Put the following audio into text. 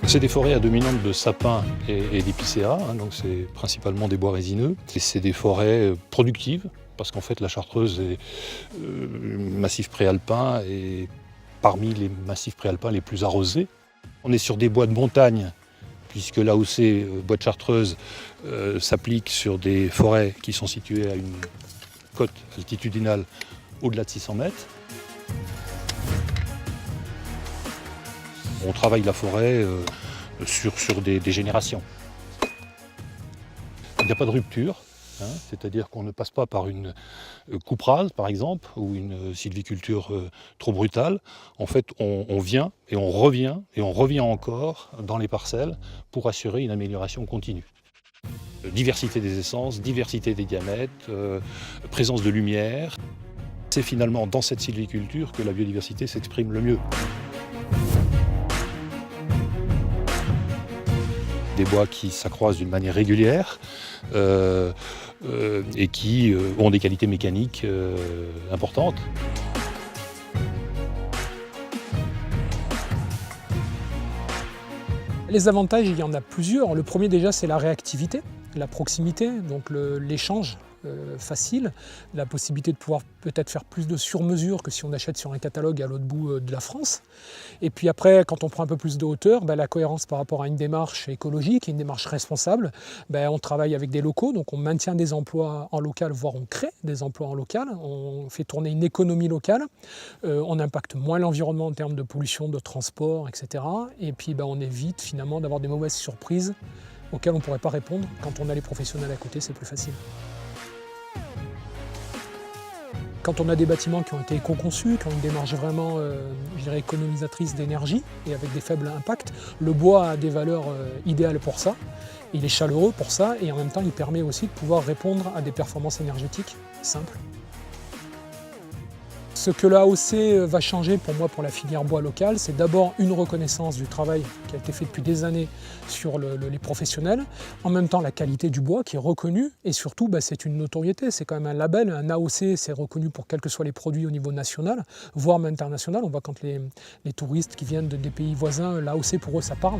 C'est des forêts à dominante de sapins et d'épicéas, donc c'est principalement des bois résineux. Et c'est des forêts productives, parce qu'en fait la Chartreuse est massif préalpin et parmi les massifs préalpins les plus arrosés. On est sur des bois de montagne, puisque l'AOC bois de Chartreuse s'applique sur des forêts qui sont situées à une cote altitudinale au-delà de 600 mètres. On travaille la forêt sur des générations. Il n'y a pas de rupture, c'est-à-dire qu'on ne passe pas par une coupe rase, par exemple, ou une sylviculture trop brutale. En fait, on vient et on revient encore dans les parcelles pour assurer une amélioration continue. Diversité des essences, diversité des diamètres, présence de lumière. C'est finalement dans cette sylviculture que la biodiversité s'exprime le mieux. Des bois qui s'accroissent d'une manière régulière et qui ont des qualités mécaniques importantes. Les avantages, il y en a plusieurs. Le premier déjà, c'est la réactivité, la proximité, donc l'échange facile, la possibilité de pouvoir peut-être faire plus de sur-mesure que si on achète sur un catalogue à l'autre bout de la France. Et puis après, quand on prend un peu plus de hauteur, la cohérence par rapport à une démarche écologique, une démarche responsable, on travaille avec des locaux, donc on maintient des emplois en local, voire on crée des emplois en local, on fait tourner une économie locale, on impacte moins l'environnement en termes de pollution, de transport, etc. Et puis on évite finalement d'avoir des mauvaises surprises auxquelles on ne pourrait pas répondre. Quand on a les professionnels à côté, c'est plus facile. Quand on a des bâtiments qui ont été éco-conçus, qui ont une démarche vraiment économisatrice d'énergie et avec des faibles impacts, le bois a des valeurs idéales pour ça. Il est chaleureux pour ça et en même temps il permet aussi de pouvoir répondre à des performances énergétiques simples. Ce que l'AOC va changer pour moi pour la filière bois locale, c'est d'abord une reconnaissance du travail qui a été fait depuis des années sur les professionnels, en même temps la qualité du bois qui est reconnue et surtout c'est une notoriété, c'est quand même un label, un AOC c'est reconnu pour quels que soient les produits au niveau national, voire même international. On voit quand les touristes qui viennent des pays voisins, l'AOC pour eux ça parle.